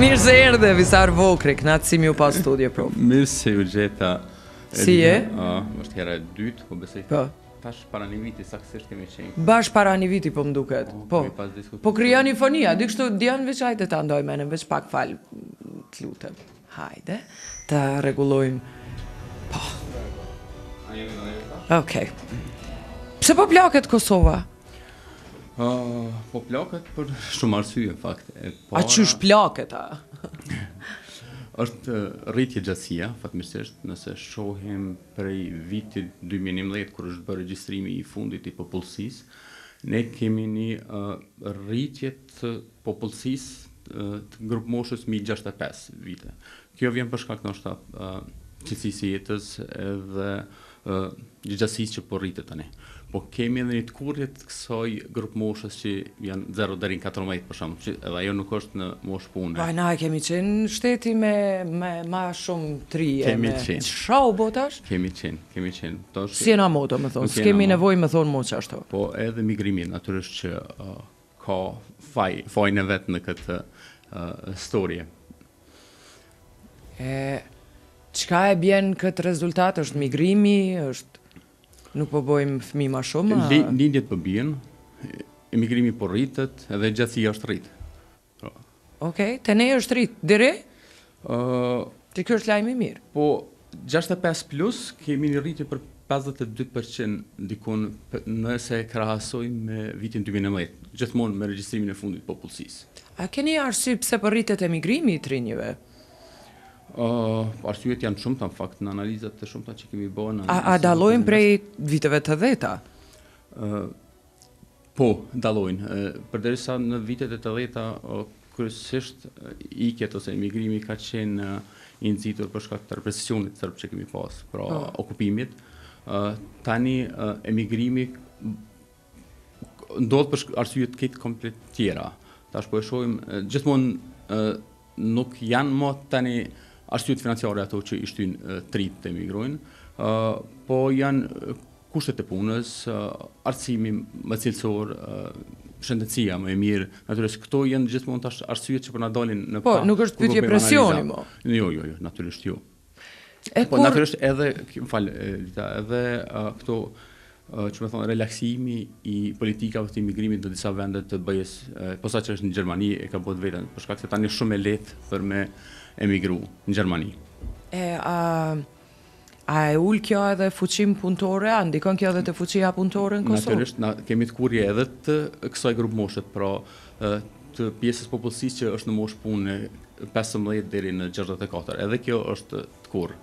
Mirë se erdhe, Visar Vokri, knatësi mi u pa studio, prof. Mirë se u gjeta. Si je? Është hera e dytë, po besoj. Po. Tash para një viti saktësisht kemi qenë. Bash para një viti po m'duket. Po. Kemi pas diskutuar. Po krijoni fonia, dy kështu dian veç hajde ta ndoj menë, veç pak fal. T'lutem. Hajde, ta rregullojmë. Po. Okej. Pse po plaket Kosova? Po plaket për shumë arsye, në fakt. A qysh plaket, a? Është rritje gjatësia, fatmirësisht, nëse shohim prej vitit 2011, kur është bërë regjistrimi i fundit i popullsisë, ne kemi një rritje të popullsisë të grup moshës mi 65 vite. Kjo vjen për shkak ndoshta cilësisë së jetës edhe gjatësisë që po rritet tani. Po kemi edhe një të kurrje të kësaj grup moshës që janë 0 deri në 14 për shembull, që edhe ajo nuk është në moshë pune. Pa na kemi qenë shteti me ma shumë trije. Kemi qenë. Shau botash? Kemi qenë. Si jena moto, më thonë, s'kemi nevojë më thonë mo që ashtu. Po edhe migrimi, natyrisht që ka fajin e vetë në këtë storje. Çka e bjen këtë rezultat? Është migrimi, është nuk po bojmë fëmijë më shumë? Lindjet po bien, emigrimi po rritet, edhe gjatësia është rrit. Okej, te ne është rrit deri? Ti ky është lajm i mirë. Po 65 plus kemi një rritje për 52% dikun nëse krahasojmë me vitin 2019, gjithmonë me regjistrimin e fundit të popullsisë. A keni arsye pse po rritet emigrimi i trinjve? Arsyet janë shumëta, në fakt, në analizat të shumëta që kemi bërë. A dallojnë prej viteve të 10-ta? Po, dallojnë. Përderisa në vitet e të 10-ta, kryesisht ikjet ose emigrimi ka qenë i nxitur për shkak të represionit serb që kemi pas, pra okupimit. Tani emigrimi ndodh për arsye të këtë komplet tjera. Tash po e shohim gjithmonë nuk janë më tani arsyet financiare ato që i shtyjnë trit të emigrojnë, po janë kushtet e punës, arsimimi më cilësor, shëndetësia më e mirë. Natyrisht këto janë gjithmonë tash arsyet që po na dalin në Po, nuk është pyetje presioni mo. Jo, natyrisht jo. Po natyrisht edhe, edhe këto që me thonë relaksimi i politikave të imigrimit në disa vende të BE-s, posa që është në Gjermani e ka bërë vetën, për shkak se tani shumë e lehtë për me emigru në Gjermani. A e ul kjo edhe fuqim punëtore, a ndikon kjo edhe të fuqia punëtore në Kosovë? Natyrisht, kemi të kurrje edhe të kësaj grup moshët, pra të pjesës popullsisë që është në moshë punë 15 deri në 64, edhe kjo është të kurrë.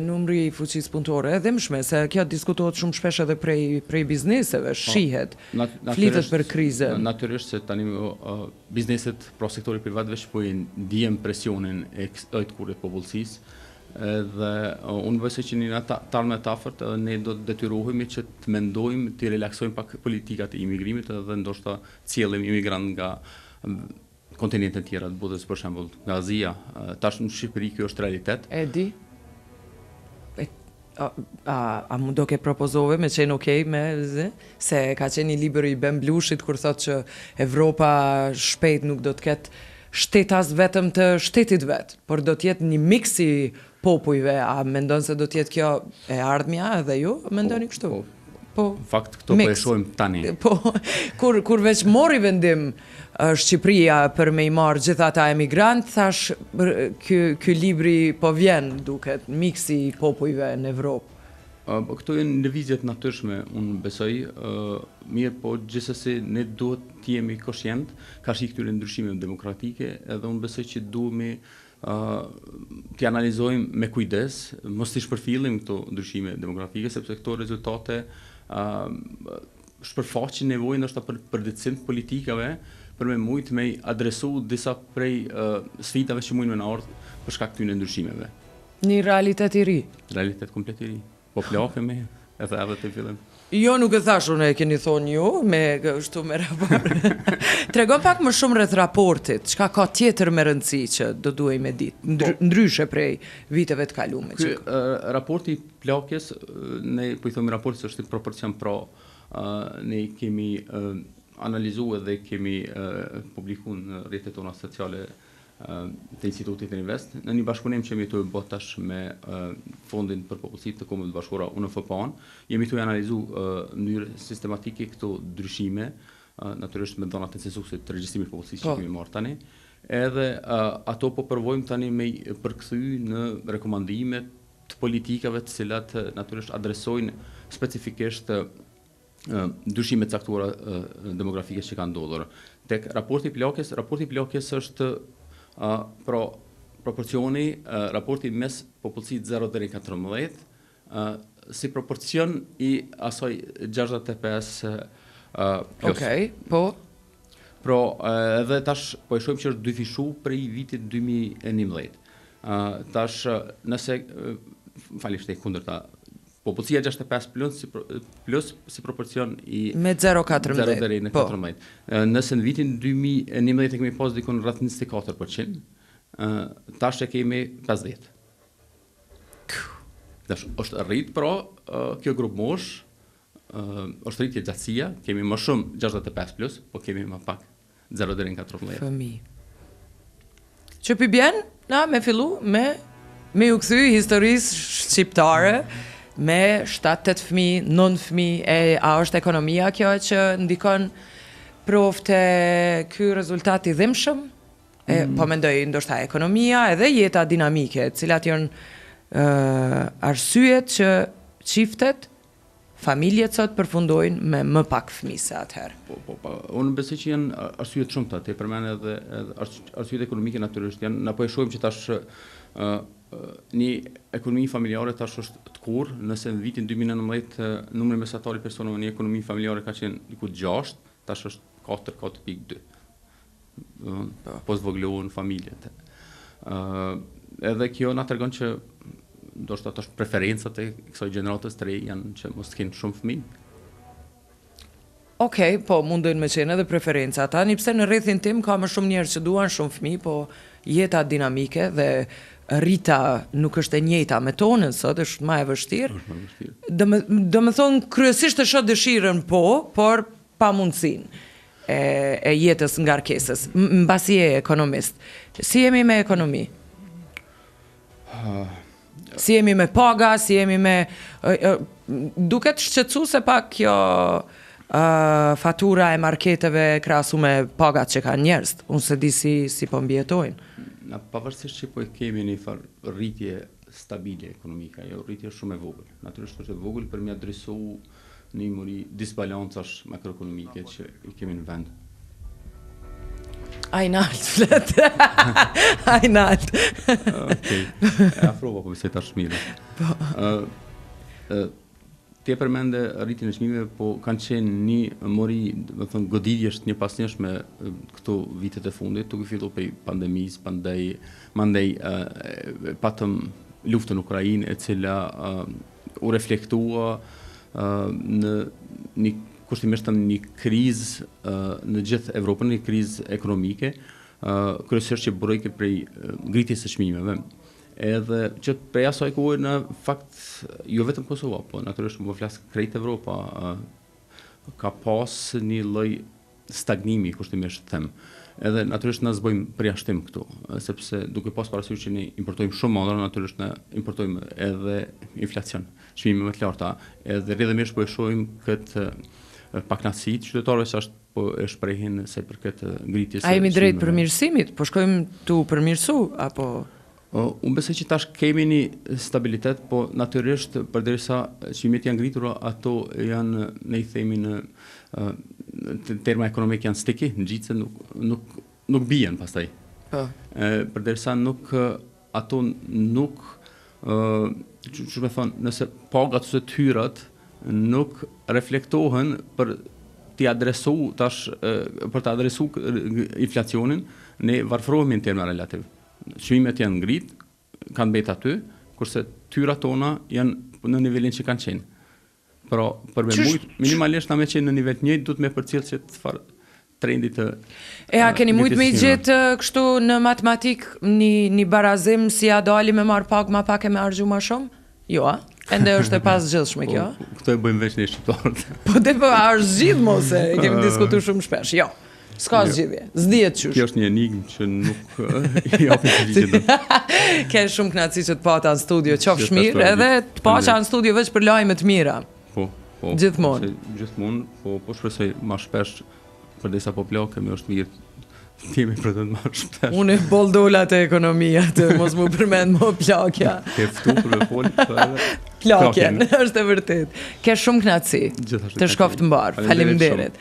Numri i fuqisë punëtore edhe mshme, se kjo diskutohet shumë shpesh edhe prej bizneseve, shihet, flitet për krizën. Natyrisht se tani bizneset, pra sektori privat veç po e ndihen presionin e kësaj të kurrë të popullsisë, dhe unë besoj që një talë të afërt ne do të detyrohemi që të mendojmë, të relaksojmë pak politikat e imigrimit dhe ndoshta cilëm imigrant nga kontinente të tjera të botës, për shembull nga Azia. Tash në Shqipëri kjo është realitet. E di. A mu do ke propozove me qenë okej me se ka qenë një libër i Ben Blushit kur thot që Evropa shpejt nuk do të ketë shtetas vetëm të shtetit vet, por do të jetë një mix i popujve. A mendon se do të jetë kjo e ardhmja edhe ju? Mendoni kështu? Po. Në fakt këto po e shohim tani. Po, kur veç mori vendim Shqipëria për me i marrë gjitha ata emigrant, thash ky libri po vjen duket miksi i popujve në Evropë. Këto janë lëvizjet natyrshme, unë besoj, mirë po gjithsesi ne duhet të jemi koshient karshi këtyre ndryshimeve demokratike, edhe unë besoj që duhemi të analizojmë me kujdes, mos t'i shpërfillim këto ndryshime demokratike, sepse këto rezultate shpërfaqin nevojën ndoshta për përditësim të politikave, për me mujtë me adresu disa prej sfidave që mujnë me në ardhë për shkak këtyre ndryshimeve. Një realitet i ri. Realitet komplet i ri. Po plakemi edhe të fillim. Jo, nuk e thash unë e keni thonë ju, me raport. Tregon pak më shumë rreth raportit, çka ka tjetër me rëndësi që do duhej me ditë, ndryshe prej viteve të kaluara. Ky raporti i plakjes, ne po i themi raporti se është i proporcion, pra ne kemi analizuar dhe kemi publikuar në rrjetet tona sociale të Institutit Invest, në një bashkëpunim që jemi të bërë tash me Fondin për Popullsitë të Kombeve të Bashkuara UNFPA-n, jemi të analizu në mënyrë sistematike këto ndryshime, natyrisht me dhënat e censusit të regjistrimit të popullsisë që kemi marrë tani, edhe ato po provojmë tani me përkthy në rekomandime të politikave të cilat natyrisht adresojnë specifikisht ndryshimet caktuara demografike që kanë ndodhur. Tek raporti plagës është proporcioni raporti mes popullsisë 0 deri 14 si proporcion i asaj 65 plus. Okej, po. Pro, edhe tash po e shohim që është dyfishu prej vitit 2011. Tash nëse falishte kundërta popullsia 65 plus si proporcion i me 0,14 0 deri në 14. Nëse në vitin 2011 kemi pas dikon rreth 24%, tash e kemi 50. Tash është rrit, pra kjo grup mosh është rritje gjatësia, kemi më shumë 65 plus, po kemi më pak 0 deri në 14. Fëmijë. Që pi bjen, na me fillu me u kthy historisë shqiptare, me 7-8 fëmijë, 9 fëmijë, a është ekonomia kjo që ndikon profte ky rezultat i dhimbshëm? Po mendoj ndoshta ekonomia edhe jeta dinamike, cilat janë arsyet që çiftet, familjet sot përfundojnë me më pak fëmijë se atëherë. Po, unë besoj që janë arsye të shumta, te përmend edhe arsyet ekonomike natyrisht janë, na po e shohim që tash një ekonomi familjare tash është të kurrë, nëse në vitin 2019 numri mesatar i personave në ekonomi familjare ka qenë diku 6, tash është 4.2. Po zvogëlohen familjet. Edhe kjo na tregon që ndoshta tash preferencat e kësaj gjeneratës të re janë që mos të kenë shumë fëmijë. Okej, po mundojnë me qenë edhe preferenca ata, nipse në rrethin tim ka më shumë njerëz që duan shumë fëmijë, po jeta dinamike dhe rrita nuk është e njëjta me tonën sot, është më e vështirë. Do më thonë kryesisht e shoh dëshirën por pa mundësinë e jetës ngarkesës. Mbasi je ekonomist. Si jemi me ekonomi? Si jemi me paga, si jemi me duket shqetësuese pak kjo fatura e marketeve krahasu me pagat që kanë njerëz. Unë se di si po mbjetojnë. Na pavarësisht që po e kemi një farë rritje stabile ekonomike, jo rritje shumë e vogël. Natyrisht është e vogël për me adresu një mëri disbalancash makroekonomike që i kemi në vend. Ajnalt, flet. Ajnalt. Okej. Afrova po besoj tash mirë. Ti përmende rritjen e çmimeve, po kanë qenë një mori, do të thonë goditjesh një pas njësh me këto vitet e fundit, duke filluar prej pandemisë, mandej patëm luftën në Ukrainë, e cila u reflektua në një kushtimisht një krizë në gjithë Evropën, një krizë ekonomike, kryesisht që burrojke prej ngritjes së çmimeve. Edhe që prej asaj kohë në fakt jo vetëm Kosova, po natyrisht më flas krejt Evropa ka pas një lloj stagnimi kushtimisht them. Edhe natyrisht na zbojmë përjashtim këtu, sepse duke pas parasysh që ne importojmë shumë modra, natyrisht ne importojmë edhe inflacion, çmime më të larta, edhe rrjedhimisht po e shohim këtë pakënaqësi të qytetarëve që është po e shprehin se për këtë ngritjes. A jemi drejt përmirësimit? Po shkojmë tu përmirësu apo unë besoj që tash kemi një stabilitet, po natyrisht përderisa çmimet janë ngritur, ato janë ne i themi në terma ekonomik janë sticky, ngjitse nuk bien pastaj. Po. Përderisa ato nuk çu më thon, nëse pagat ose hyrat nuk reflektohen për t'i adresu tash për të adresu inflacionin, ne varfrohemi në terma relativ. Çmimet janë ngrit, kanë mbet aty, kurse tyrat tona janë në nivelin që kanë qenë. Pra, për me mujt, minimalisht na me qenë në nivel të njëjtë, duhet me përcjell që të farë trendit të a keni mujt me i gjetë kështu në matematik një barazim si a dali me marr pak, ma pak e me harxhu ma shumë? Jo, a? Ende është e pasgjithshme kjo. Këto e bëjmë veç ne shqiptarët. Po te po është zgjidh mos e kemi diskutuar shumë shpesh. Jo. S'ka zgjidhje. S'dihet çysh. Kjo është një enigmë që nuk i japim përgjigje. Ke shumë kënaqësi që të pata në studio, qofsh mirë, edhe të paqa në studio veç për lajme të mira. Po. Gjithmonë. Gjithmonë, po shpresoj më shpesh përdesa po plakemi është mirë. Timi për të më shpesh. Unë boldola të ekonomia të mos mu përmend më plakja. Ke ftu për të folur Plakjen, është e vërtet. Ke shumë kënaqësi. Të shkoft mbar. Faleminderit.